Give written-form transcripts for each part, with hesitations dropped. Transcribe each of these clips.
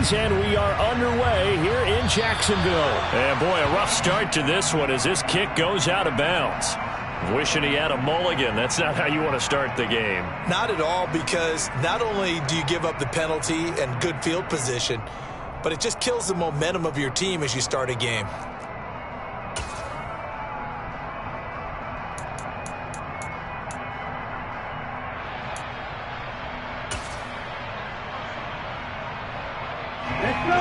Giants, and we are underway here in Jacksonville. And boy, a rough start to this one as this kick goes out of bounds. Wishing he had a mulligan. That's not how you want to start the game. Not at all, because not only do you give up the penalty and good field position, but it just kills the momentum of your team as you start a game. Let's go.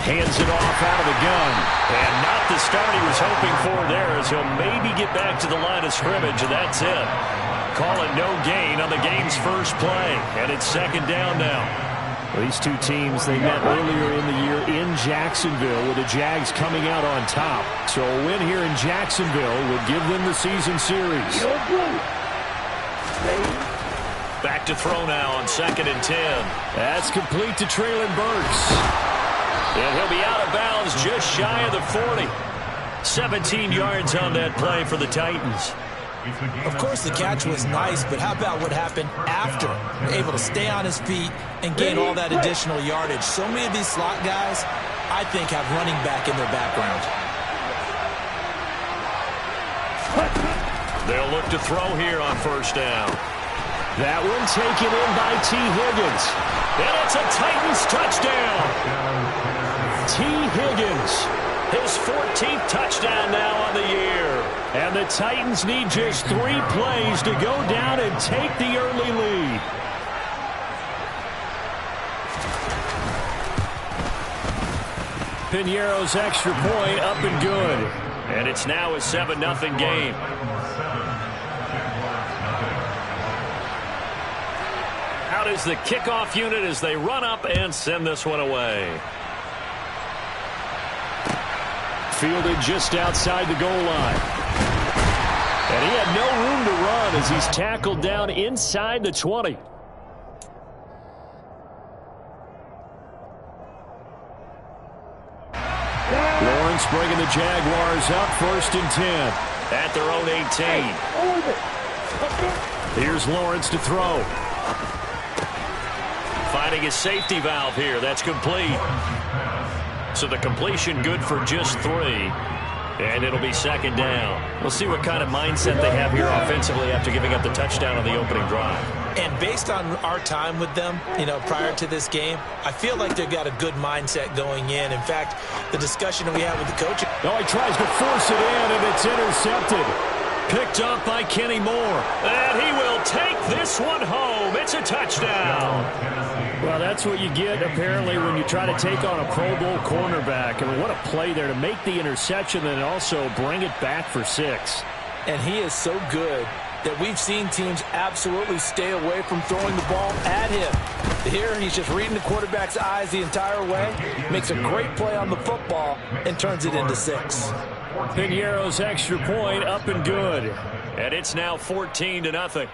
Hands it off out of the gun. And not the start he was hoping for there, as he'll maybe get back to the line of scrimmage, and that's it. Call it no gain on the game's first play. And it's second down now. These two teams, they met earlier in the year in Jacksonville with the Jags coming out on top. So a win here in Jacksonville would give them the season series. Back to throw now on 2nd and 10. That's complete to Treylon Burks. And he'll be out of bounds just shy of the 40. 17 yards on that play for the Titans. Of course, the catch was nice, but how about what happened after? Able to stay on his feet and gain all that additional yardage. So many of these slot guys, I think, have running back in their background. They'll look to throw here on first down. That one taken in by T. Higgins. And it's a Titans touchdown. T. Higgins. His 14th touchdown now on the year. And the Titans need just 3 plays to go down and take the early lead. Piñeiro's extra point up and good. And it's now a 7-0 game. Out is the kickoff unit as they run up and send this one away. Fielded just outside the goal line. And he had no room to run as he's tackled down inside the 20. Lawrence bringing the Jaguars up 1st and 10. At their own 18. Here's Lawrence to throw. Finding his safety valve here. That's complete. So the completion good for just 3. And it'll be 2nd down. We'll see what kind of mindset they have here offensively after giving up the touchdown on the opening drive. And based on our time with them, prior to this game, I feel like they've got a good mindset going in. In fact, the discussion we had with the coach. Oh, he tries to force it in, and it's intercepted. Picked up by Kenny Moore. And he will take this one home. It's a touchdown. Well, that's what you get, apparently, when you try to take on a Pro Bowl cornerback. I mean, what a play there to make the interception and also bring it back for 6. And he is so good that we've seen teams absolutely stay away from throwing the ball at him. Here, he's just reading the quarterback's eyes the entire way, makes a great play on the football, and turns it into 6. Piñeiro's extra point up and good. And it's now 14-0.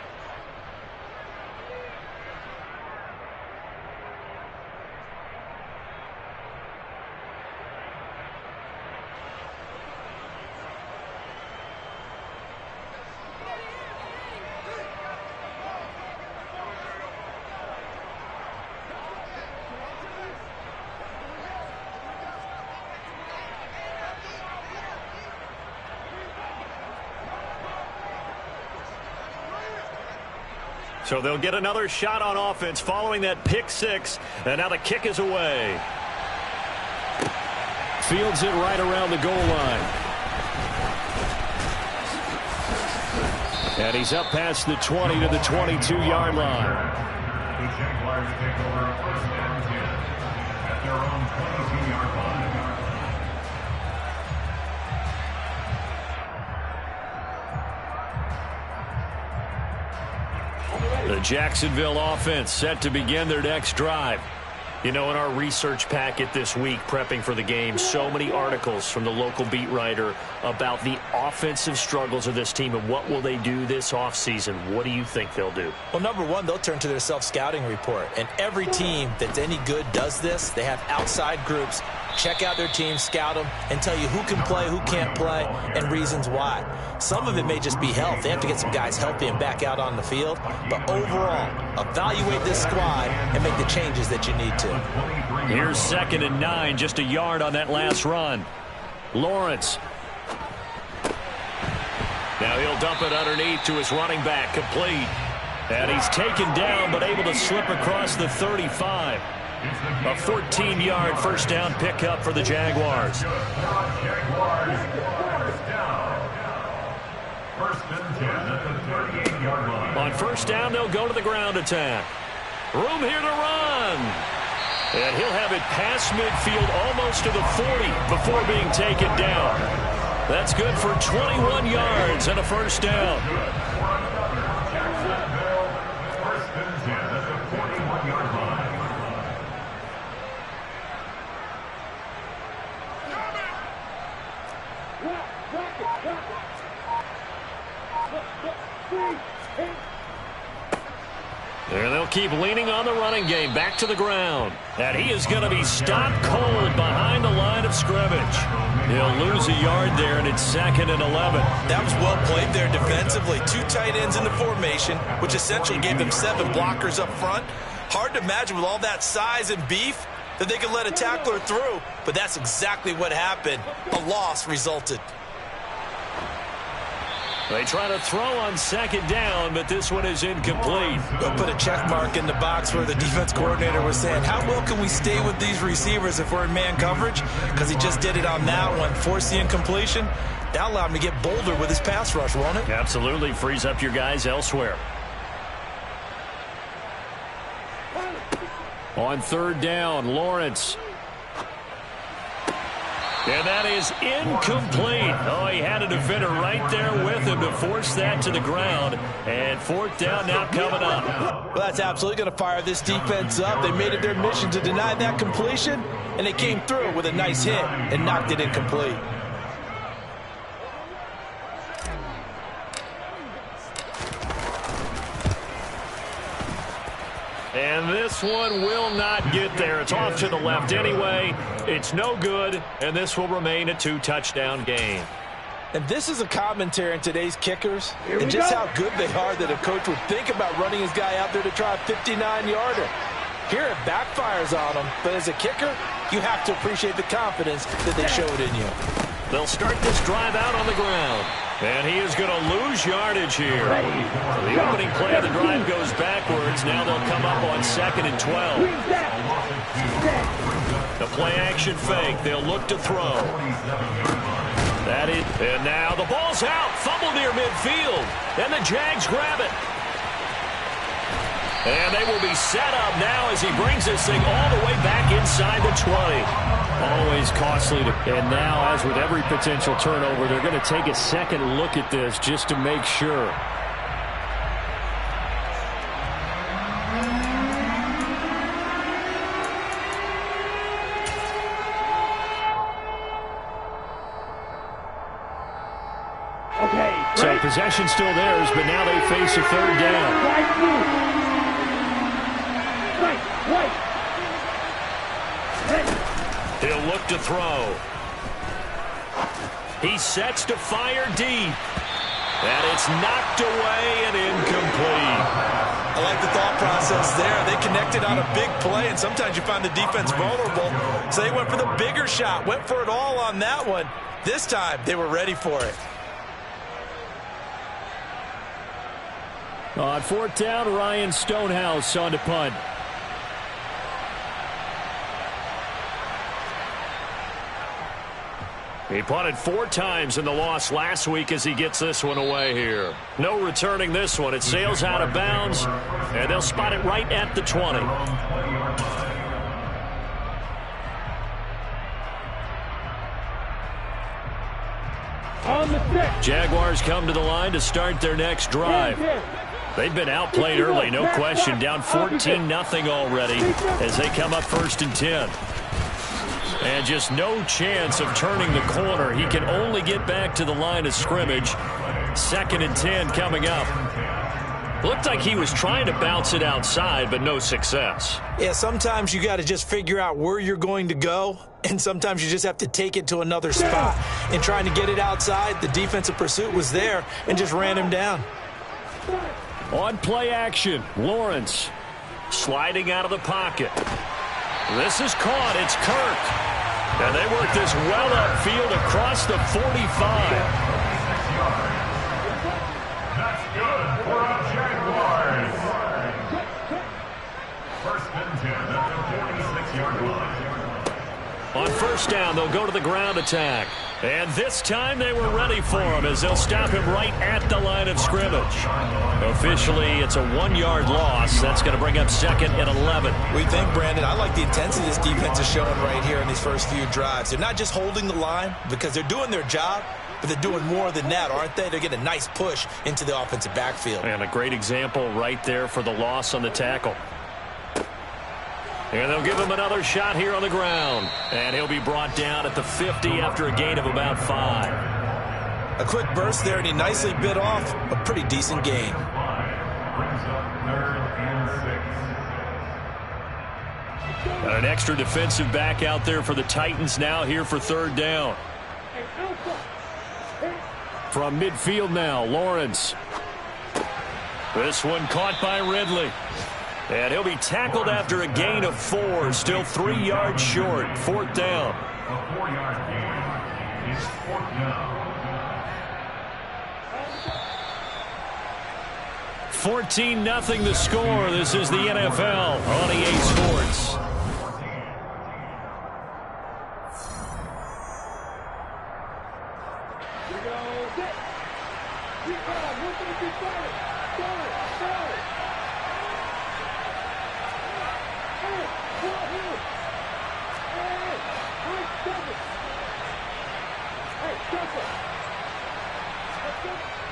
So they'll get another shot on offense following that pick 6. And now the kick is away. Fields it right around the goal line. And he's up past the 20 to the 22-yard line. The Jaguars take over a first down here at their own 22-yard line. The Jacksonville offense set to begin their next drive. In our research packet this week, prepping for the game, so many articles from the local beat writer about the offensive struggles of this team and what will they do this offseason. What do you think they'll do? Well, number one, they'll turn to their self-scouting report. And every team that's any good does this. They have outside groups check out their team, scout them, and tell you who can play, who can't play, and reasons why. Some of it may just be health. They have to get some guys healthy and back out on the field. But overall, evaluate this squad and make the changes that you need to. Here's 2nd and 9, just a yard on that last run. Lawrence. Now he'll dump it underneath to his running back, complete. And he's taken down, but able to slip across the 35. A 14-yard first down pickup for the Jaguars. On first down, they'll go to the ground attack. Room here to run. And he'll have it past midfield almost to the 40 before being taken down. That's good for 21 yards and a first down. And they'll keep leaning on the running game. Back to the ground. And he is going to be stopped cold behind the line of scrimmage. He'll lose a yard there, and it's 2nd and 11. That was well played there defensively. 2 tight ends in the formation, which essentially gave them 7 blockers up front. Hard to imagine with all that size and beef that they could let a tackler through, but that's exactly what happened. A loss resulted. They try to throw on 2nd down, but this one is incomplete. They'll put a check mark in the box where the defense coordinator was saying, how well can we stay with these receivers if we're in man coverage? Because he just did it on that one, forced the incompletion. That allowed him to get bolder with his pass rush, won't it? Absolutely. Frees up your guys elsewhere. On 3rd down, Lawrence. And that is incomplete. Oh, he had a defender right there with him to force that to the ground. And 4th down now coming up. Well, that's absolutely going to fire this defense up. They made it their mission to deny that completion, and they came through with a nice hit and knocked it incomplete. And this one will not get there. It's off to the left anyway. It's no good, and this will remain a 2-touchdown game. And this is a commentary on today's kickers and just how good they are that a coach would think about running his guy out there to try a 59-yarder. Here it backfires on him, but as a kicker, you have to appreciate the confidence that they showed in you. They'll start this drive out on the ground. And he is going to lose yardage here. The opening play of the drive goes backwards. Now they'll come up on 2nd and 12. The play-action fake. They'll look to throw. That is, and now the ball's out. Fumble near midfield. And the Jags grab it. And they will be set up now as he brings this thing all the way back inside the 20. Always costly. And now, as with every potential turnover, they're going to take a second look at this just to make sure. So possession still theirs, but now they face a 3rd down. He'll look to throw. He sets to fire deep. And it's knocked away and incomplete. I like the thought process there. They connected on a big play, and sometimes you find the defense vulnerable. So they went for the bigger shot, went for it all on that one. This time, they were ready for it. On 4th down, Ryan Stonehouse on to punt. He punted 4 times in the loss last week as he gets this one away here. No returning this one. It sails out of bounds, and they'll spot it right at the 20. Jaguars come to the line to start their next drive. They've been outplayed early, no question. Down 14-0 already as they come up 1st and 10. And just no chance of turning the corner. He can only get back to the line of scrimmage. 2nd and 10 coming up. Looked like he was trying to bounce it outside, but no success. Yeah, sometimes you got to just figure out where you're going to go And sometimes you just have to take it to another spot. And trying to get it outside, the defensive pursuit was there and just ran him down. On play action, Lawrence sliding out of the pocket. This is caught. It's Kirk. And they work this well upfield across the 45. That's good for a Jaguars. First and 10 at the 46-yard line. On first down, they'll go to the ground attack. And this time they were ready for him as they'll stop him right at the line of scrimmage. Officially, it's a 1-yard loss. That's going to bring up second and 11. We think, Brandon, I like the intensity this defense is showing right here in these first few drives. They're not just holding the line because they're doing their job, but they're doing more than that, aren't they? They're getting a nice push into the offensive backfield. And a great example right there for the loss on the tackle. And they'll give him another shot here on the ground. And he'll be brought down at the 50 after a gain of about 5. A quick burst there, and he nicely bit off a pretty decent gain. Brings up third and 6. An extra defensive back out there for the Titans now here for third down. From midfield now, Lawrence. This one caught by Ridley. And he'll be tackled after a gain of 4, still 3 yards short. Fourth down. A 4-yard gain is fourth down. 14-0 the score. This is the NFL on EA Sports.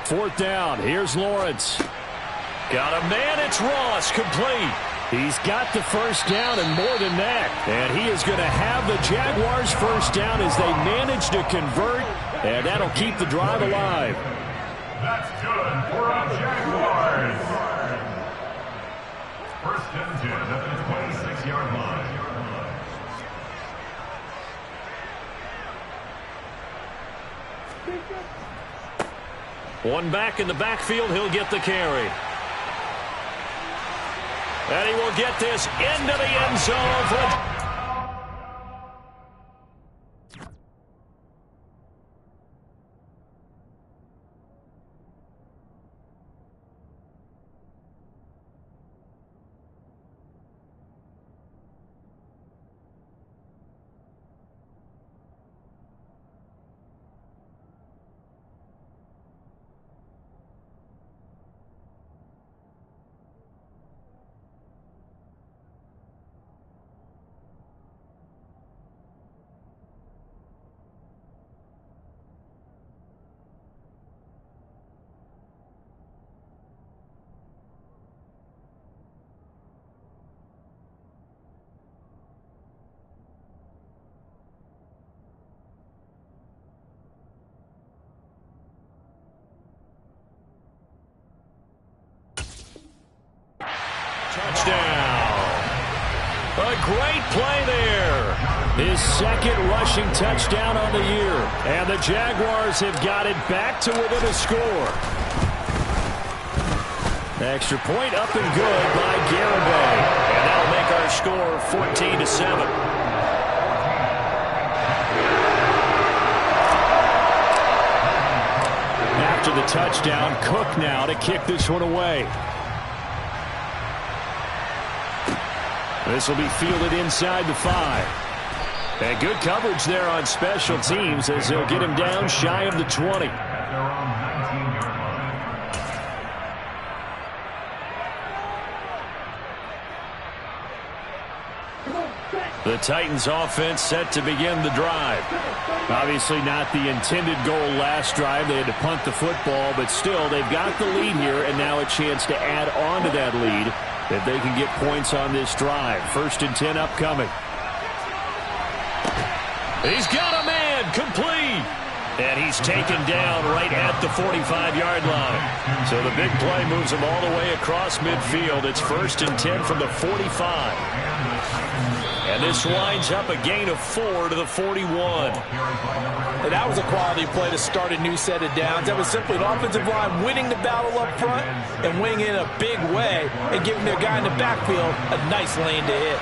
Fourth down. Here's Lawrence. Got a man. It's Ross. Complete. He's got the first down and more than that. And he is going to have the Jaguars first down as they manage to convert. And that'll keep the drive alive. That's good for a Jaguars. First and 10 at the 26-yard line. One back in the backfield. He'll get the carry. And he will get this into the end zone for touchdown. A great play there. His second rushing touchdown on the year. And the Jaguars have got it back to within a score. Extra point up and good by Garibay. And that'll make our score 14-7. After the touchdown, Cook now to kick this one away. This will be fielded inside the 5. And good coverage there on special teams as they'll get him down shy of the 20. The Titans offense set to begin the drive. Obviously not the intended goal last drive. They had to punt the football, but still they've got the lead here and now a chance to add on to that lead if they can get points on this drive. First and 10 upcoming. He's got a man. Complete. And he's taken down right at the 45-yard line. So the big play moves him all the way across midfield. It's first and 10 from the 45. And this winds up a gain of 4 to the 41. And that was a quality play to start a new set of downs. That was simply an offensive line winning the battle up front and winning in a big way and giving their guy in the backfield a nice lane to hit.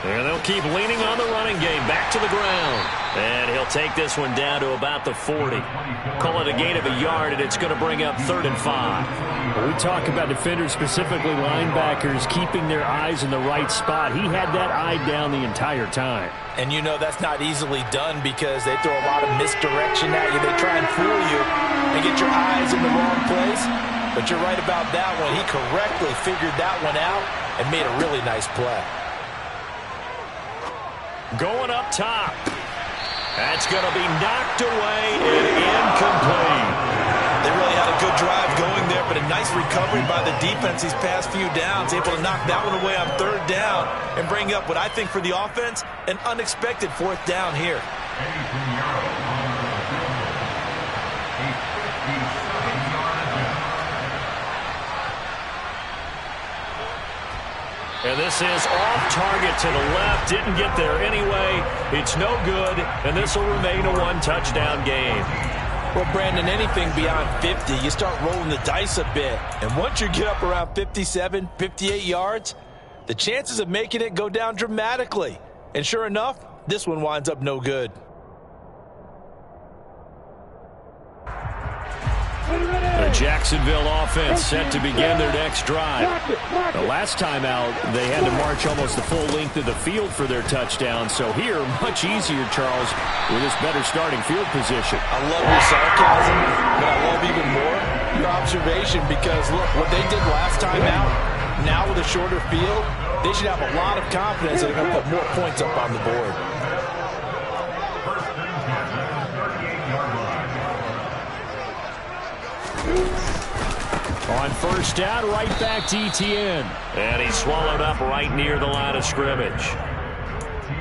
And they'll keep leaning on the running game. Back to the ground. And he'll take this one down to about the 40. Call it a gain of a yard, and it's going to bring up 3rd and 5. When we talk about defenders, specifically linebackers, keeping their eyes in the right spot. He had that eye down the entire time. And you know that's not easily done because they throw a lot of misdirection at you. They try and fool you and get your eyes in the wrong place. But you're right about that one. He correctly figured that one out and made a really nice play. Going up top. That's going to be knocked away and incomplete. They really had a good drive going there, but a nice recovery by the defense these past few downs. Able to knock that one away on 3rd down and bring up what I think for the offense, an unexpected 4th down here. And this is off target to the left. Didn't get there anyway. It's no good, and this will remain a 1-touchdown game. Well, Brandon, anything beyond 50, you start rolling the dice a bit. And once you get up around 57, 58 yards, the chances of making it go down dramatically. And sure enough, this one winds up no good. The Jacksonville offense set to begin their next drive. The last time out, they had to march almost the full length of the field for their touchdown. So here, much easier, Charles, with this better starting field position. I love your sarcasm, but I love even more your observation because, look, what they did last time out, now with a shorter field, they should have a lot of confidence that they're going to put more points up on the board. On 1st down, right back to Etienne. And he's swallowed up right near the line of scrimmage.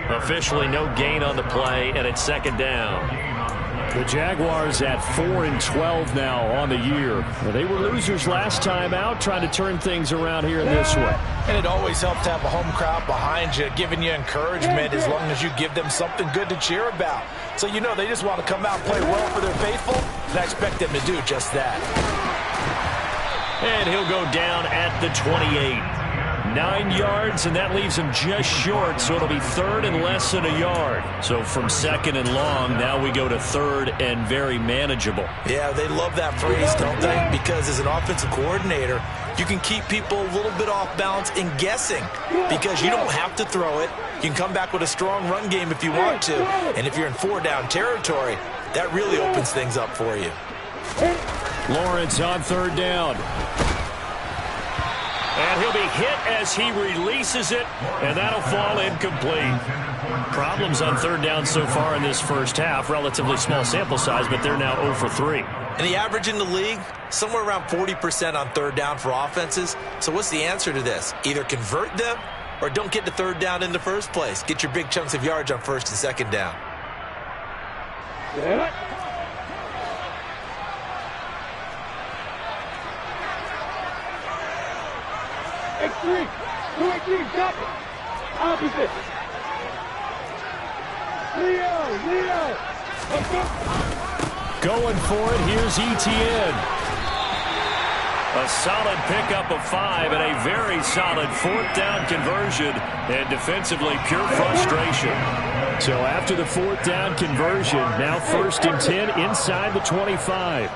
Officially no gain on the play, and it's 2nd down. The Jaguars at 4-12 now on the year. They were losers last time out, trying to turn things around here in this one. And it always helps to have a home crowd behind you, giving you encouragement as long as you give them something good to cheer about. So you know they just want to come out and play well for their faithful, and I expect them to do just that. And he'll go down at the 28. 9 yards, and that leaves him just short, so it'll be 3rd and less than a yard. So from 2nd and long, now we go to 3rd and very manageable. Yeah, they love that phrase, don't they? Because as an offensive coordinator, you can keep people a little bit off balance and guessing because you don't have to throw it. You can come back with a strong run game if you want to. And if you're in 4-down territory, that really opens things up for you. Lawrence on 3rd down. And he'll be hit as he releases it, and that'll fall incomplete. Problems on 3rd down so far in this first half. Relatively small sample size, but they're now 0 for 3. And the average in the league, somewhere around 40% on 3rd down for offenses. So what's the answer to this? Either convert them or don't get to 3rd down in the first place. Get your big chunks of yards on 1st and 2nd down. X3, 2-3, stop it. Opposite. Leo. Let's go. Going for it, here's Etienne. A solid pickup of 5 and a very solid 4th down conversion, and defensively pure frustration. So after the 4th down conversion, now 1st and 10 inside the 25.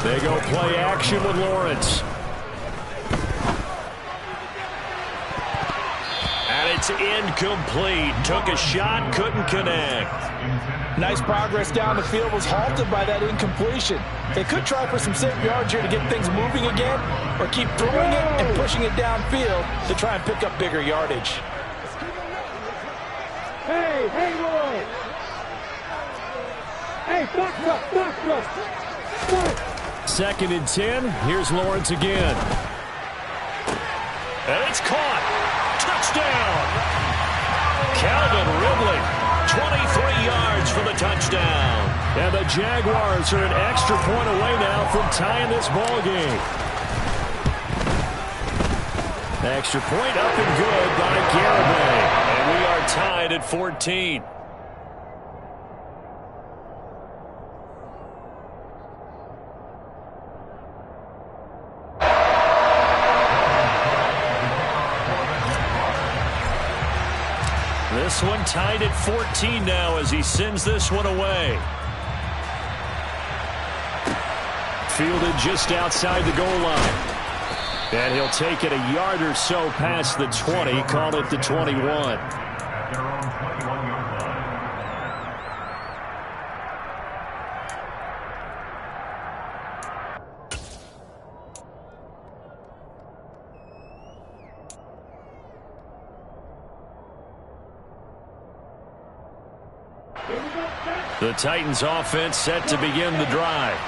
They go play action with Lawrence. And it's incomplete. Took a shot, couldn't connect. Nice progress down the field, was halted by that incompletion. They could try for some safe yards here to get things moving again, or keep throwing it and pushing it downfield to try and pick up bigger yardage. Hey, boy. Hey, box up. 2nd and 10. Here's Lawrence again. And it's caught. Touchdown. Calvin Ridley, 23 yards for the touchdown. And the Jaguars are an extra point away now from tying this ball game. Extra point up and good by Garibay. And we are tied at 14. This one tied at 14 now as he sends this one away. Fielded just outside the goal line. And he'll take it a yard or so past the 20, call it the 21. At their own 21-yard line. The Titans offense set to begin the drive.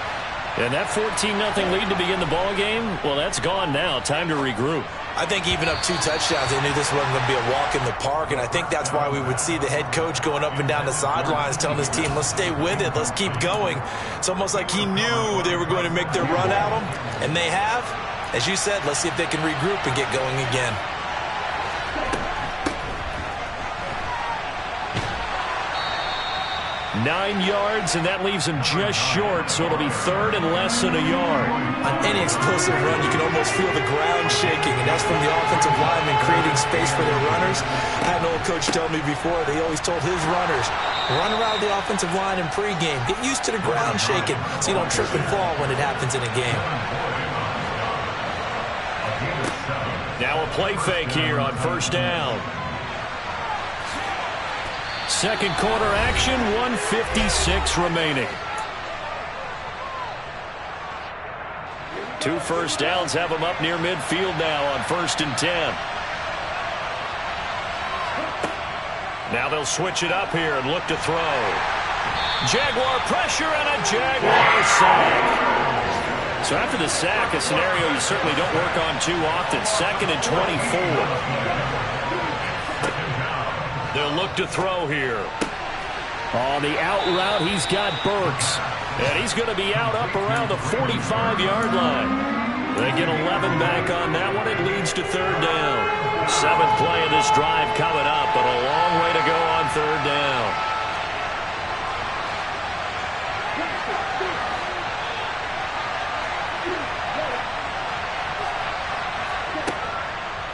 And that 14-0 lead to begin the ball game, well, that's gone now. Time to regroup. I think even up 2 touchdowns, they knew this wasn't going to be a walk in the park, and I think that's why we would see the head coach going up and down the sidelines telling his team, let's stay with it, let's keep going. It's almost like he knew they were going to make their run at him, and they have. As you said, let's see if they can regroup and get going again. 9 yards, and that leaves him just short, so it'll be third and less than a yard. On any explosive run, you can almost feel the ground shaking, and that's from the offensive linemen creating space for their runners. I had an old coach tell me before, they always told his runners, run around the offensive line in pregame. Get used to the ground shaking so you don't trip and fall when it happens in a game. Now a play fake here on first down. Second quarter action, 1:56 remaining. 2 first downs have them up near midfield now on 1st and 10. Now they'll switch it up here and look to throw. Jaguar pressure and a Jaguar sack. So after the sack, a scenario you certainly don't work on too often. 2nd and 24. They'll look to throw here. On the out route, he's got Burks. And he's going to be out up around the 45-yard line. They get 11 back on that one. It leads to 3rd down. 7th play of this drive coming up, but a long way to go on 3rd down.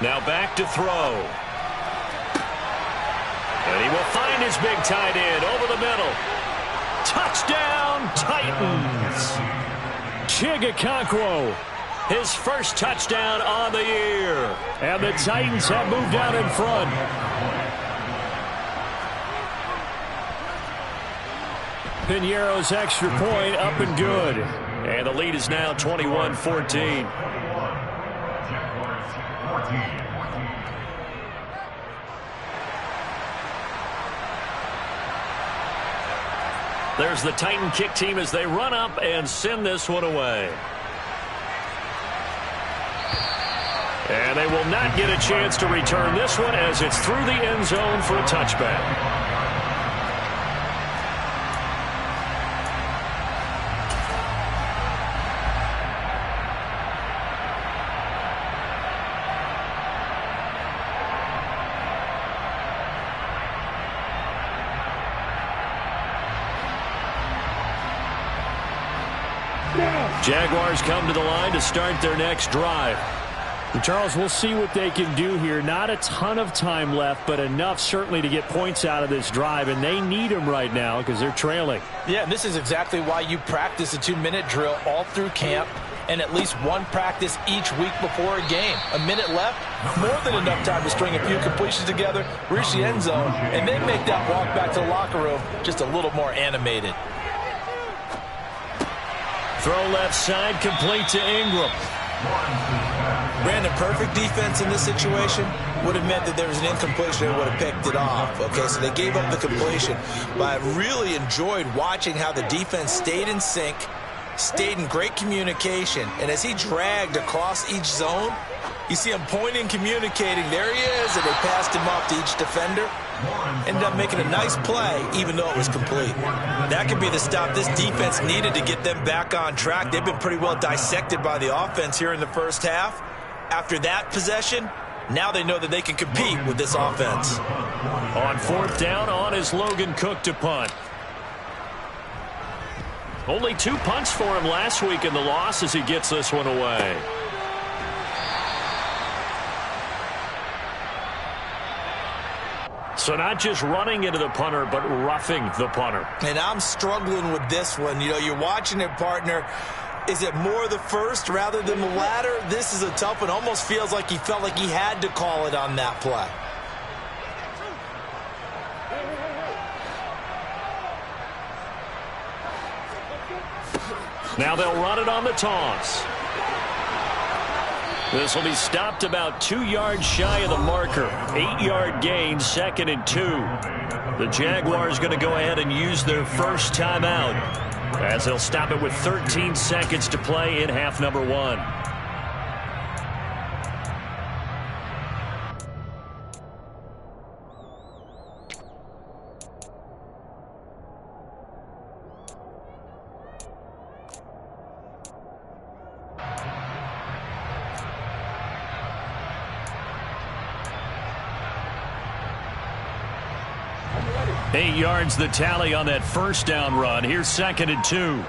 Now back to throw. And he will find his big tight end over the middle. Touchdown, Titans. Chigakonkwo, his first touchdown on the year. And the Titans have moved out in front. Piñeiro's extra point up and good. And the lead is now 21-14. There's the Titan kick team as they run up and send this one away. And they will not get a chance to return this one as it's through the end zone for a touchback. Jaguars come to the line to start their next drive. And Charles, we'll see what they can do here. Not a ton of time left, but enough certainly to get points out of this drive, and they need them right now because they're trailing. Yeah, and this is exactly why you practice a 2-minute drill all through camp and at least one practice each week before a game. A minute left, more than enough time to string a few completions together, reach the end zone, and then make that walk back to the locker room just a little more animated. Throw left side, complete to Ingram. Brandon, perfect defense in this situation would have meant that there was an incompletion and would have picked it off. Okay, so they gave up the completion. But I really enjoyed watching how the defense stayed in sync, stayed in great communication, and as he dragged across each zone, you see him pointing, communicating. There he is, and they passed him off to each defender. Ended up making a nice play, even though it was complete. That could be the stop this defense needed to get them back on track. They've been pretty well dissected by the offense here in the first half. After that possession, Now they know that they can compete with this offense. On fourth down, on is Logan Cook to punt. Only 2 punts for him last week in the loss as he gets this one away. So not just running into the punter, but roughing the punter. And I'm struggling with this one. You know, you're watching it, partner. Is it more the first rather than the latter? This is a tough one. Almost feels like he felt like he had to call it on that play. Now they'll run it on the toss. This will be stopped about 2 yards shy of the marker. 8-yard gain, 2nd and 2. The Jaguars going to go ahead and use their first timeout as they'll stop it with 13 seconds to play in half number 1. Eight yards the tally on that first down run. Here's 2nd and 2.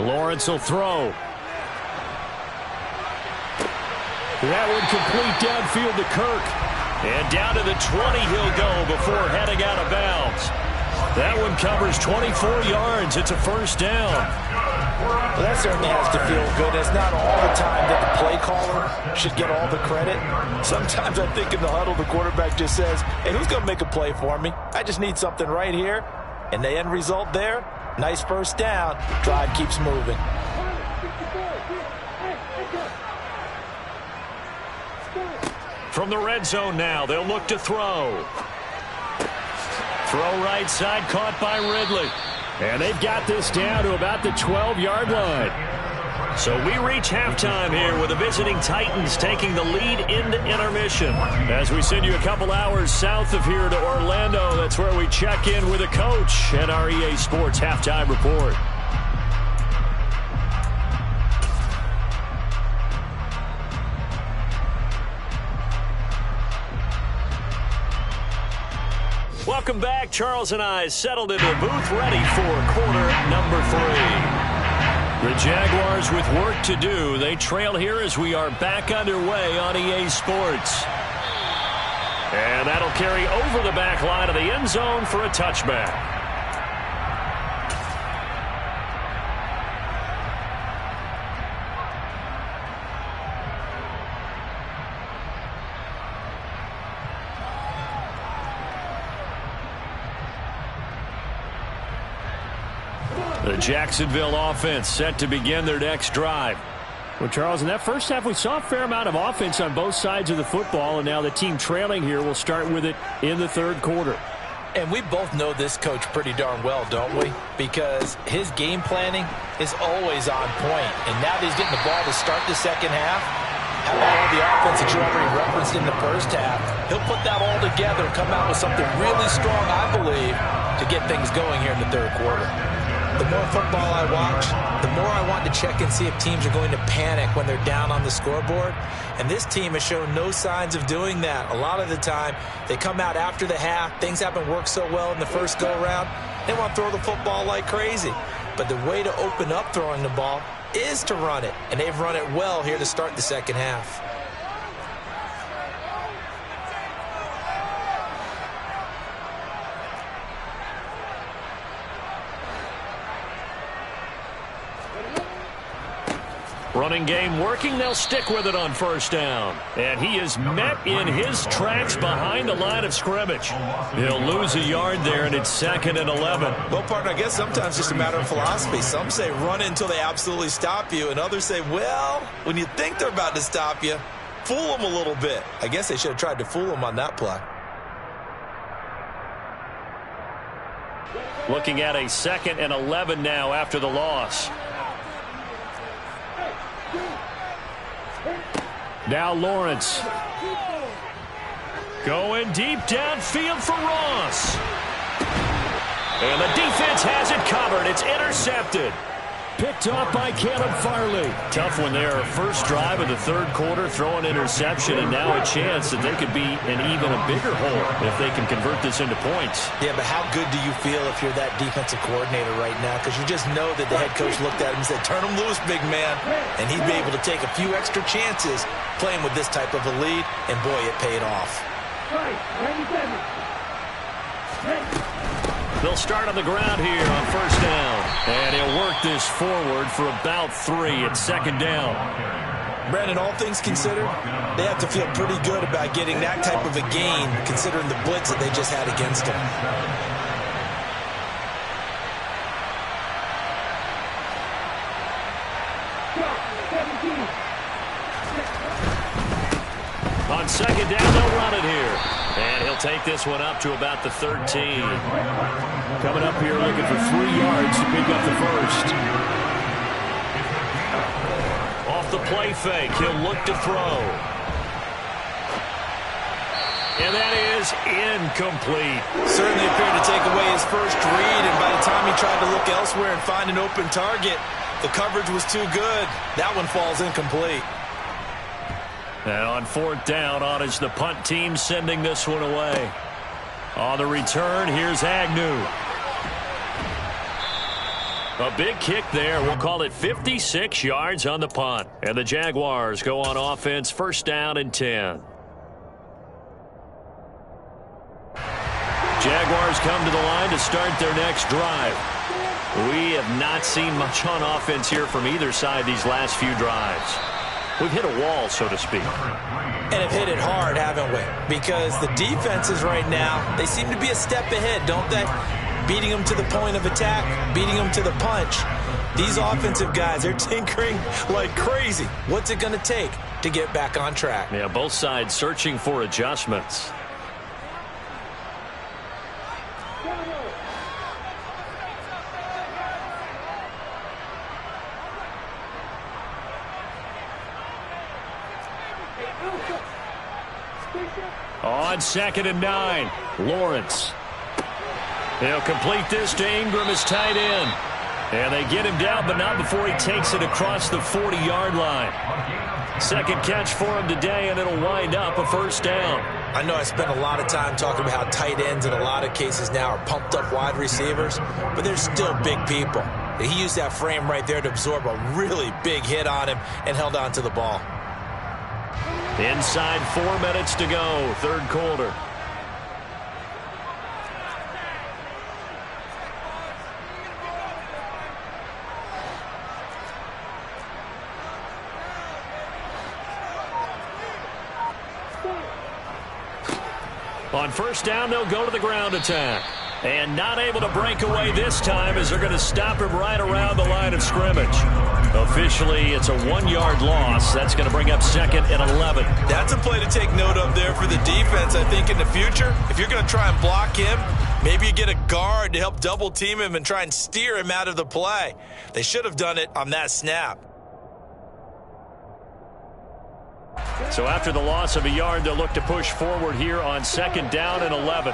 Lawrence will throw. That one complete downfield to Kirk. And down to the 20 he'll go before heading out of bounds. That one covers 24 yards. It's a first down. Well, that certainly has to feel good. It's not all the time that the play caller should get all the credit. Sometimes I think in the huddle, the quarterback just says, hey, who's going to make a play for me? I just need something right here. And the end result there, nice first down. Drive keeps moving. From the red zone now, they'll look to throw. Throw right side, caught by Ridley. And they've got this down to about the 12-yard line. So we reach halftime here with the visiting Titans taking the lead into intermission. As we send you a couple hours south of here to Orlando, that's where we check in with a coach at our EA Sports Halftime Report. Welcome back. Charles and I settled into the booth ready for quarter number 3. The Jaguars with work to do. They trail here as we are back underway on EA Sports. And that'll carry over the back line of the end zone for a touchback. The Jacksonville offense set to begin their next drive. Well, Charles, in that first half, we saw a fair amount of offense on both sides of the football, and now the team trailing here will start with it in the third quarter. And we both know this coach pretty darn well, don't we? Because his game planning is always on point. And now that he's getting the ball to start the second half, how about all the offense that you already referenced in the first half? He'll put that all together and come out with something really strong, I believe, to get things going here in the third quarter. The more football I watch, the more I want to check and see if teams are going to panic when they're down on the scoreboard. And this team has shown no signs of doing that. A lot of the time, they come out after the half. Things haven't worked so well in the first go-around. They want to throw the football like crazy. But the way to open up throwing the ball is to run it. And they've run it well here to start the second half. Running game working. They'll stick with it on first down. And he is met in his tracks behind the line of scrimmage. He'll lose a yard there, and it's 2nd and 11. Well, partner, I guess sometimes it's just a matter of philosophy. Some say run it until they absolutely stop you, and others say, well, when you think they're about to stop you, fool them a little bit. I guess they should have tried to fool them on that play. Looking at a 2nd and 11 now after the loss. Now Lawrence. Going deep downfield for Ross. And the defense has it covered. It's intercepted. Picked off by Caleb Farley. Tough one there. First drive of the third quarter, throw an interception, and now a chance that they could be in even a bigger hole if they can convert this into points. Yeah, but how good do you feel if you're that defensive coordinator right now? Because you just know that the head coach looked at him and said, turn him loose, big man. And he'd be able to take a few extra chances playing with this type of a lead, and boy, it paid off. They'll start on the ground here on first down. And he'll work this forward for about 3 at second down. Brandon, all things considered, they have to feel pretty good about getting that type of a gain, considering the blitz that they just had against them. On second down, they'll run it here. And he'll take this one up to about the 13. Coming up here looking for 3 yards to pick up the first. Off the play fake, he'll look to throw. And that is incomplete. Certainly appeared to take away his first read, and by the time he tried to look elsewhere and find an open target, the coverage was too good. That one falls incomplete. And on fourth down, on is the punt team sending this one away. On the return, here's Agnew. A big kick there. We'll call it 56 yards on the punt. And the Jaguars go on offense, first down and 10. Jaguars come to the line to start their next drive. We have not seen much on offense here from either side these last few drives. We've hit a wall, so to speak. And have hit it hard, haven't we? Because the defenses right now, they seem to be a step ahead, don't they? Beating them to the point of attack, beating them to the punch. These offensive guys, they're tinkering like crazy. What's it going to take to get back on track? Yeah, both sides searching for adjustments. On second and 9, Lawrence. He'll complete this to Ingram as tight end. And they get him down, but not before he takes it across the 40-yard line. Second catch for him today, and it'll wind up a first down. I know I spent a lot of time talking about how tight ends in a lot of cases now are pumped up wide receivers, but they're still big people. He used that frame right there to absorb a really big hit on him and held on to the ball. Inside 4 minutes to go, third quarter. On first down, they'll go to the ground attack. And not able to break away this time as they're going to stop him right around the line of scrimmage. Officially, it's a 1-yard loss. That's going to bring up second and 11. That's a play to take note of there for the defense, I think, in the future. If you're going to try and block him, maybe you get a guard to help double team him and try and steer him out of the play. They should have done it on that snap. So after the loss of a yard, they'll look to push forward here on second down and 11.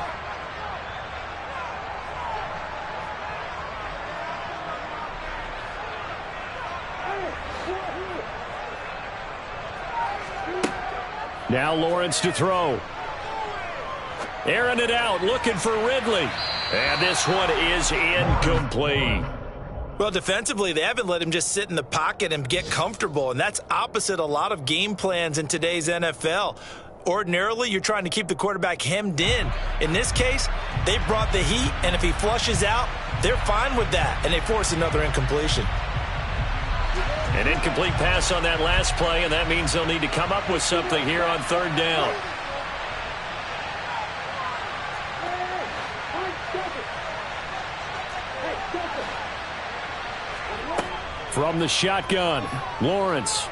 Now Lawrence to throw. Airing it out, looking for Ridley. And this one is incomplete. Well, defensively, they haven't let him just sit in the pocket and get comfortable, and that's opposite a lot of game plans in today's NFL. Ordinarily, you're trying to keep the quarterback hemmed in. In this case, they brought the heat, and if he flushes out, they're fine with that, and they force another incompletion. An incomplete pass on that last play, and that means they'll need to come up with something here on third down. From the shotgun, Lawrence.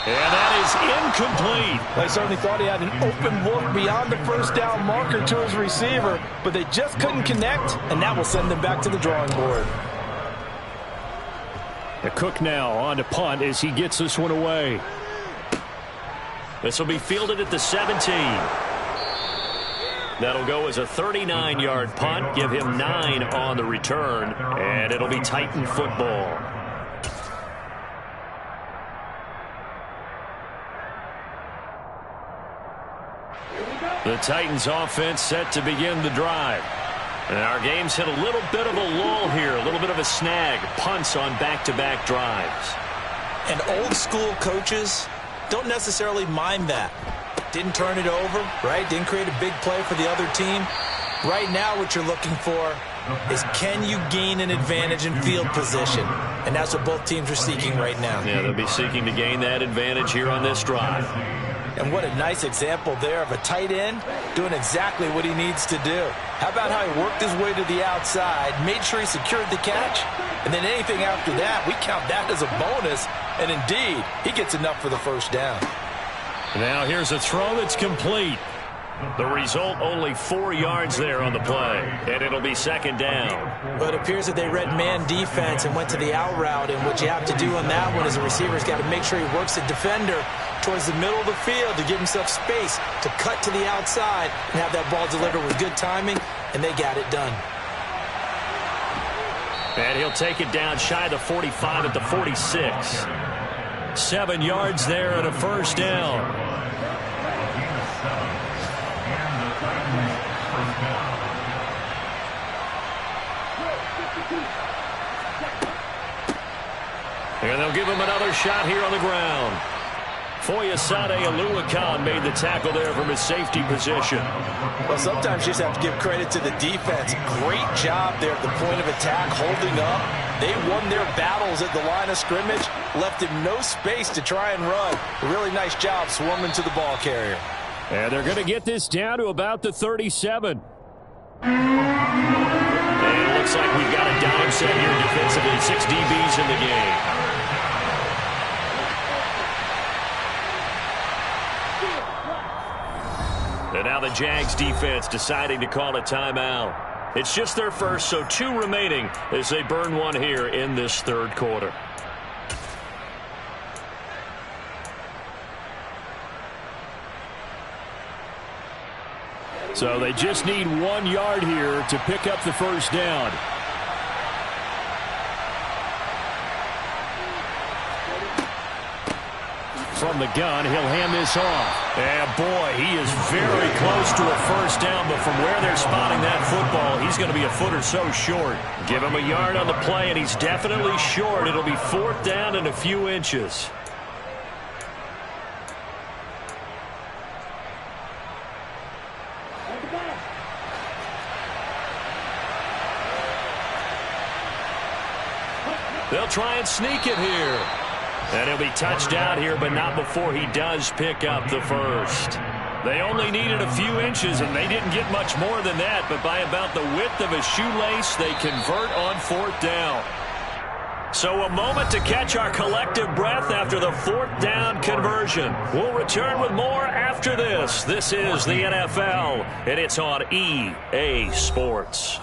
And that is incomplete. I certainly thought he had an open look beyond the first down marker to his receiver, but they just couldn't connect, and that will send them back to the drawing board. The Cook now on to punt as he gets this one away. This will be fielded at the 17. That'll go as a 39-yard punt, give him 9 on the return, and it'll be Titan football. The Titans offense set to begin the drive. And our game's hit a little bit of a lull here, a little bit of a snag, punts on back-to-back drives. And old-school coaches don't necessarily mind that. Didn't turn it over, right? Didn't create a big play for the other team. Right now what you're looking for is, can you gain an advantage in field position? And that's what both teams are seeking right now. Yeah, they'll be seeking to gain that advantage here on this drive. And what a nice example there of a tight end doing exactly what he needs to do. How about how he worked his way to the outside, made sure he secured the catch, and then anything after that, we count that as a bonus. And indeed, he gets enough for the first down. Now here's a throw that's complete. The result, only 4 yards there on the play, and it'll be second down. Well, it appears that they read man defense and went to the out route, and what you have to do on that one is the receiver's got to make sure he works the defender towards the middle of the field to give himself space to cut to the outside and have that ball delivered with good timing, and they got it done. And he'll take it down shy of the 45 at the 46. 7 yards there and a first down. And they'll give him another shot here on the ground. Foyesade Oluwakan made the tackle there from his safety position. Well, sometimes you just have to give credit to the defense. Great job there at the point of attack, holding up. They won their battles at the line of scrimmage, left him no space to try and run. A really nice job swarming to the ball carrier. And they're going to get this down to about the 37. And it looks like we've got a dime set here defensively. 6 DBs in the game. And now the Jags defense deciding to call a timeout. It's just their first, so 2 remaining as they burn one here in this third quarter. So they just need 1 yard here to pick up the first down. From the gun, he'll hand this off. And boy, he is very close to a first down, but from where they're spotting that football, he's going to be a foot or so short. Give him a yard on the play, and he's definitely short. It'll be 4th down and a few inches. They'll try and sneak it here. And he'll be touched down here, but not before he does pick up the first. They only needed a few inches, and they didn't get much more than that, but by about the width of a shoelace, they convert on 4th down. So a moment to catch our collective breath after the 4th down conversion. We'll return with more after this. This is the NFL, and it's on EA Sports.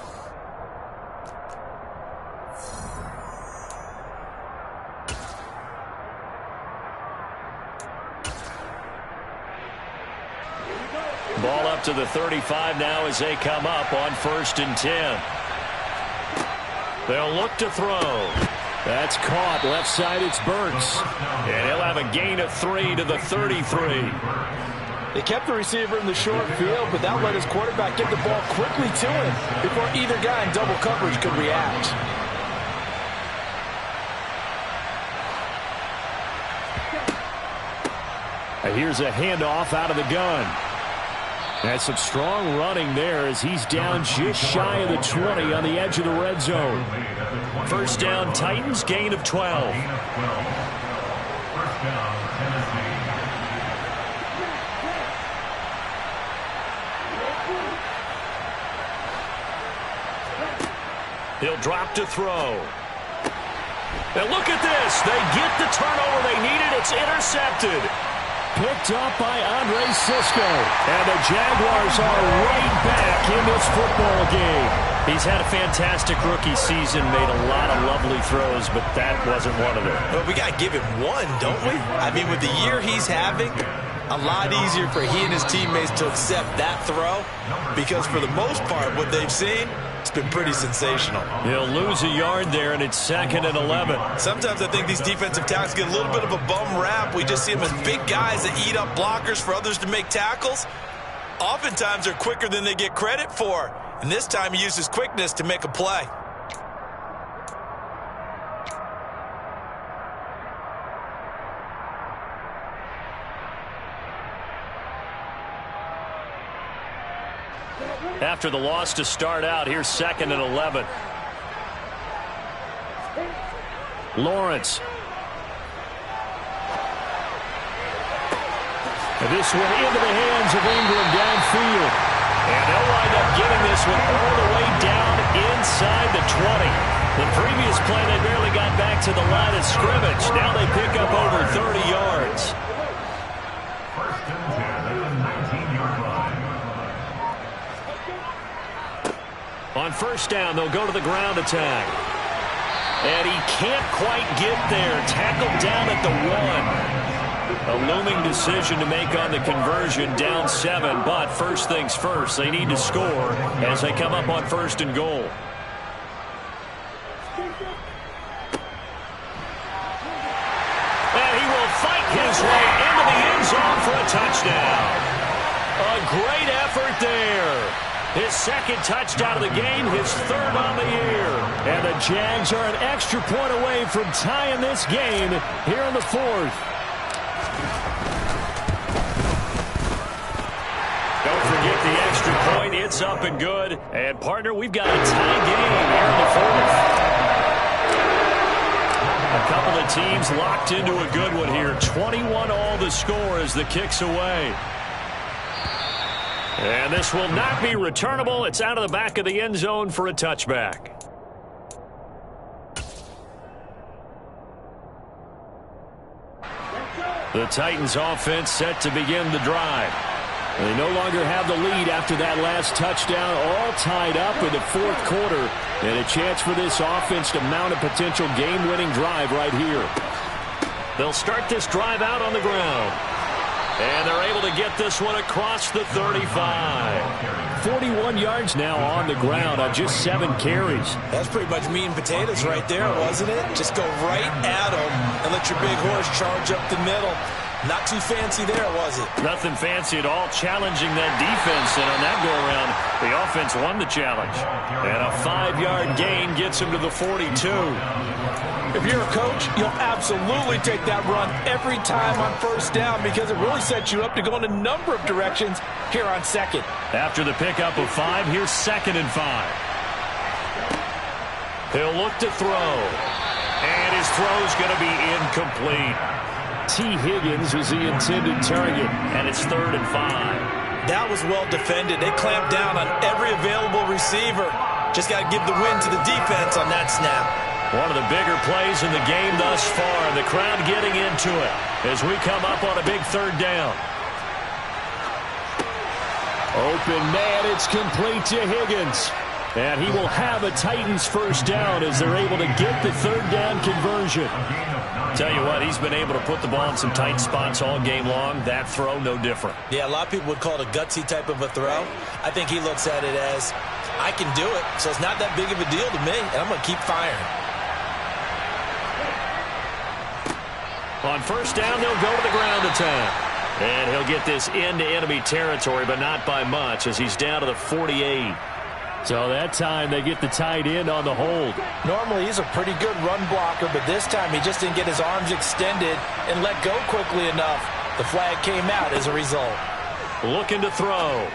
Ball up to the 35 now as they come up on 1st and 10. They'll look to throw. That's caught. Left side, it's Burks. And he'll have a gain of 3 to the 33. They kept the receiver in the short field, but that let his quarterback get the ball quickly to him before either guy in double coverage could react. And here's a handoff out of the gun. That's some strong running there as he's down just shy of the 20 on the edge of the red zone. First down, Titans, gain of 12. First down, Tennessee. He'll drop to throw. And look at this. They get the turnover they needed. It's intercepted. Picked up by Andre Sisco. And the Jaguars are right back in this football game. He's had a fantastic rookie season, made a lot of lovely throws, but that wasn't one of them. Well, we got to give him one, don't we? I mean, with the year he's having, A lot easier for he and his teammates to accept that throw because for the most part, what they've seen, it's been pretty sensational. He'll lose a yard there, and it's 2nd and 11. Sometimes I think these defensive tackles get a little bit of a bum rap. We just see them as big guys that eat up blockers for others to make tackles. Oftentimes, they're quicker than they get credit for. And this time, he uses quickness to make a play. After the loss to start out, here's 2nd and 11. Lawrence. And this one into the hands of Ingram downfield. And they'll wind up getting this one all the way down inside the 20. The previous play, they barely got back to the line of scrimmage. Now they pick up over 30 yards. First and 10 at the 19-yard line. On first down, they'll go to the ground attack. And he can't quite get there. Tackled down at the 1. A looming decision to make on the conversion, down 7. But first things first, they need to score as they come up on 1st and goal. And he will fight his way into the end zone for a touchdown. A great effort there. His 2nd touchdown of the game, his 3rd on the year. And the Jags are an extra point away from tying this game here in the 4th. Don't forget the extra point. It's up and good. And, partner, we've got a tie game here in the 4th. A couple of teams locked into a good one here. 21 all the score as the kick's away. And this will not be returnable. It's out of the back of the end zone for a touchback. The Titans offense set to begin the drive. They no longer have the lead after that last touchdown, all tied up in the 4th quarter. And a chance for this offense to mount a potential game-winning drive right here. They'll start this drive out on the ground. And they're able to get this one across the 35. 41 yards now on the ground on just 7 carries. That's pretty much meat and potatoes right there, wasn't it? Just go right at them and let your big horse charge up the middle. Not too fancy there, was it? Nothing fancy at all, challenging that defense. And on that go-around, the offense won the challenge. And a 5-yard gain gets him to the 42. If you're a coach, you'll absolutely take that run every time on first down because it really sets you up to go in a number of directions here on 2nd. After the pickup of 5, here's 2nd and 5. He'll look to throw. And his throw's going to be incomplete. T. Higgins was the intended target. And it's 3rd and 5. That was well defended. They clamped down on every available receiver. Just got to give the win to the defense on that snap. One of the bigger plays in the game thus far. The crowd getting into it as we come up on a big 3rd down. Open man, it's complete to Higgins. And he will have a Titans first down as they're able to get the 3rd down conversion. Tell you what, he's been able to put the ball in some tight spots all game long. That throw, no different. Yeah, a lot of people would call it a gutsy type of a throw. I think he looks at it as, I can do it, so it's not that big of a deal to me, and I'm going to keep firing. On first down, they'll go to the ground attack. And he'll get this into enemy territory, but not by much as he's down to the 48. So that time they get the tight end on the hold. Normally he's a pretty good run blocker, but this time he just didn't get his arms extended and let go quickly enough. The flag came out as a result. Looking to throw.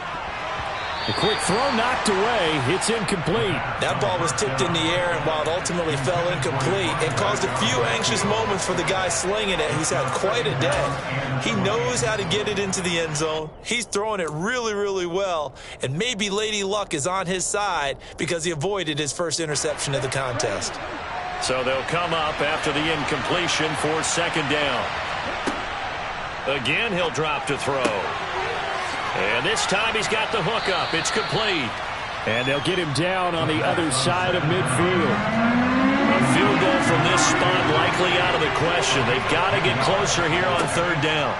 The quick throw knocked away. It's incomplete. That ball was tipped in the air, and while it ultimately fell incomplete, it caused a few anxious moments for the guy slinging it. He's had quite a day. He knows how to get it into the end zone. He's throwing it really, really well, and maybe Lady Luck is on his side because he avoided his first interception of the contest. So they'll come up after the incompletion for 2nd down. Again, he'll drop to throw. And this time he's got the hook up. It's complete. And they'll get him down on the other side of midfield. A field goal from this spot likely out of the question. They've got to get closer here on 3rd down.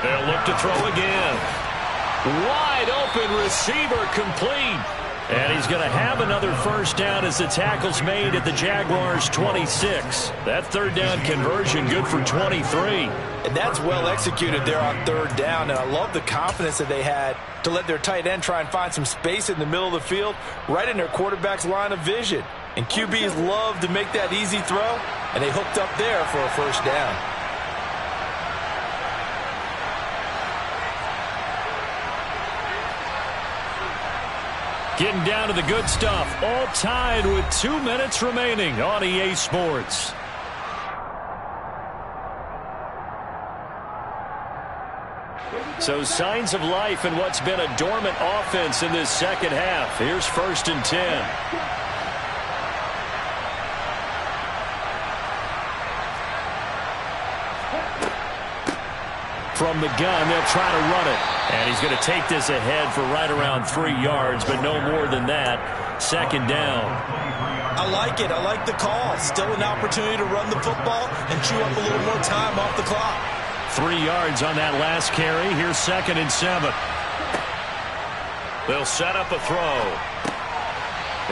They'll look to throw again. Wide open receiver complete. And he's going to have another first down as the tackle's made at the Jaguars' 26. That third down conversion good for 23. And that's well executed there on third down. And I love the confidence that they had to let their tight end try and find some space in the middle of the field, right in their quarterback's line of vision. And QBs love to make that easy throw, and they hooked up there for a first down. Getting down to the good stuff. All tied with 2 minutes remaining on EA Sports. So signs of life in what's been a dormant offense in this second half. Here's 1st and 10. From the gun, they'll try to run it. And he's going to take this ahead for right around 3 yards, but no more than that. 2nd down. I like it. I like the call. Still an opportunity to run the football and chew up a little more time off the clock. 3 yards on that last carry. Here's 2nd and 7. They'll set up a throw.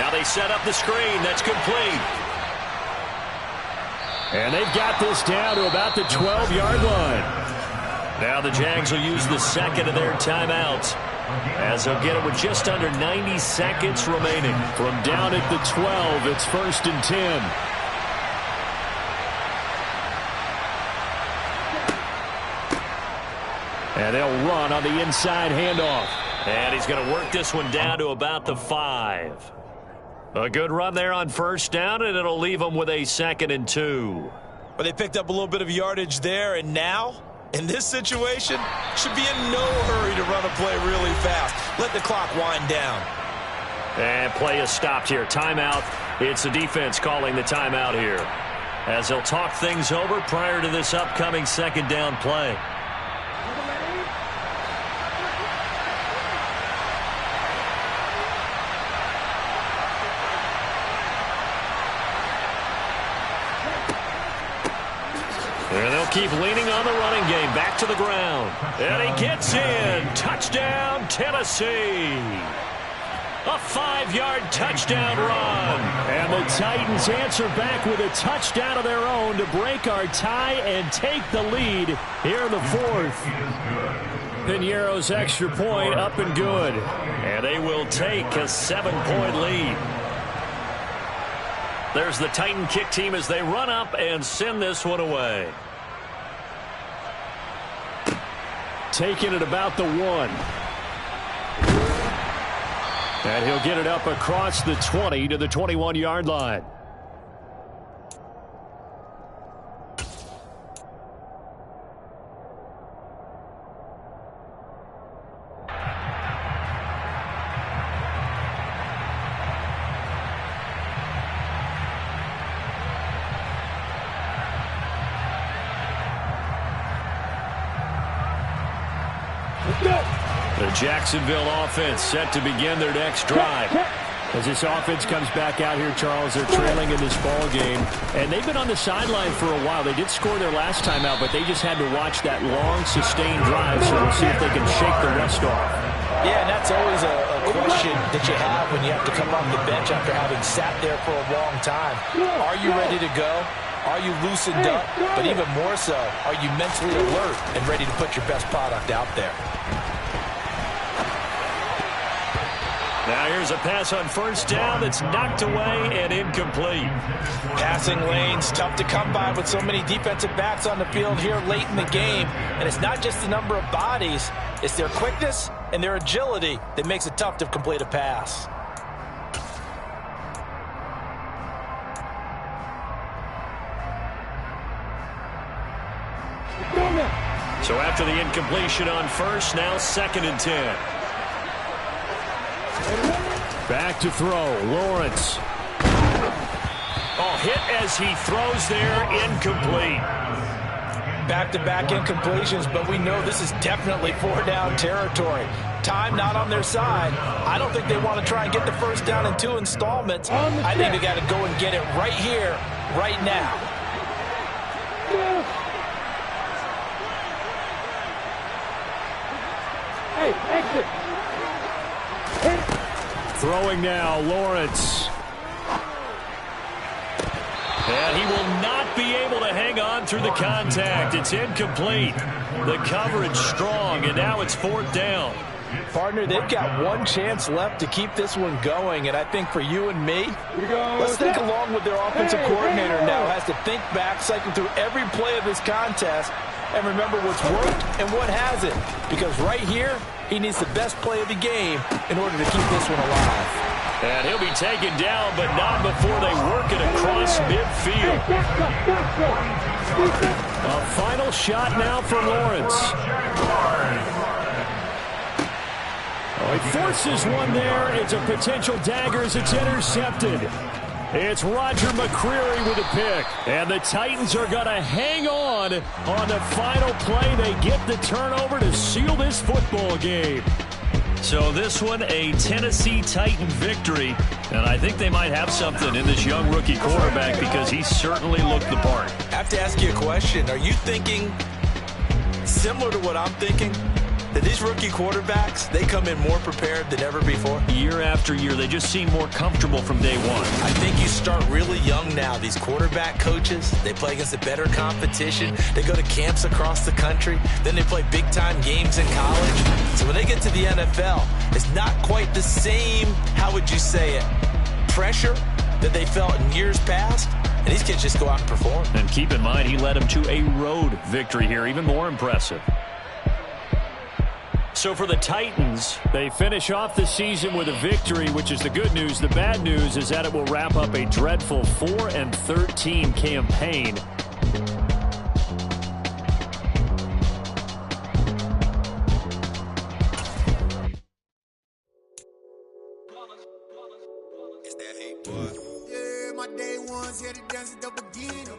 Now they set up the screen. That's complete. And they've got this down to about the 12-yard line. Now the Jags will use the second of their timeouts, as they'll get it with just under 90 seconds remaining. From down at the 12, it's 1st and 10. And they'll run on the inside handoff. And he's going to work this one down to about the 5. A good run there on 1st down, and it'll leave them with a 2nd and 2. But they picked up a little bit of yardage there, and now, in this situation, should be in no hurry to run a play really fast. Let the clock wind down. And play is stopped here. Timeout. It's the defense calling the timeout here, as they'll talk things over prior to this upcoming 2nd down play. And they'll keep leaning on the running game. Back to the ground. And he gets in. Touchdown, Tennessee. A 5-yard touchdown run. And the Titans answer back with a touchdown of their own to break our tie and take the lead here in the 4th. Piñeiro's extra point up and good. And they will take a 7-point lead. There's the Titan kick team as they run up and send this one away. Taking it about the 1. And he'll get it up across the 20 to the 21-yard line. The Jacksonville offense set to begin their next drive. As this offense comes back out here, Charles, they're trailing in this ball game. And they've been on the sideline for a while. They did score their last time out, but they just had to watch that long, sustained drive. So we'll see if they can shake the rust off. Yeah, and that's always a question that you have when you have to come off the bench after having sat there for a long time. Are you ready to go? Are you loosened up? But even more so, are you mentally alert and ready to put your best product out there? Now here's a pass on 1st down that's knocked away and incomplete. Passing lanes, tough to come by with so many defensive backs on the field here late in the game. And it's not just the number of bodies, it's their quickness and their agility that makes it tough to complete a pass. So after the incompletion on 1st, now 2nd and 10. Back to throw, Lawrence. Oh, hit as he throws there, incomplete. Back-to-back incompletions, but we know this is definitely 4-down territory. Time not on their side. I don't think they want to try and get the first down in 2 installments. I think they got to go and get it right here, right now. Hey, exit. Hit it. Throwing now, Lawrence. And he will not be able to hang on through the contact. It's incomplete. The coverage strong, and now it's 4th down. Partner, they've got one chance left to keep this one going, and I think for you and me, let's think along with their offensive coordinator now has to think back, cycle through every play of this contest, and remember what's worked and what hasn't. Because right here, he needs the best play of the game in order to keep this one alive. And he'll be taken down, but not before they work it across midfield. A final shot now for Lawrence. Oh, he forces one there. It's a potential dagger as it's intercepted. It's Roger McCreary with a pick. And the Titans are going to hang on the final play. They get the turnover to seal this football game. So this one, a Tennessee Titan victory. And I think they might have something in this young rookie quarterback because he certainly looked the part. I have to ask you a question. Are you thinking similar to what I'm thinking? That these rookie quarterbacks, they come in more prepared than ever before? Year after year, they just seem more comfortable from day one. I think you start really young now. These quarterback coaches, they play against a better competition. They go to camps across the country. Then they play big-time games in college. So when they get to the NFL, it's not quite the same, how would you say it, pressure that they felt in years past. And these kids just go out and perform. And keep in mind, he led them to a road victory here, even more impressive. So for the Titans, they finish off the season with a victory, which is the good news. The bad news is that it will wrap up a dreadful 4-13 campaign. It's that hate, boy. Yeah, my day ones, yeah, the dance at the beginning.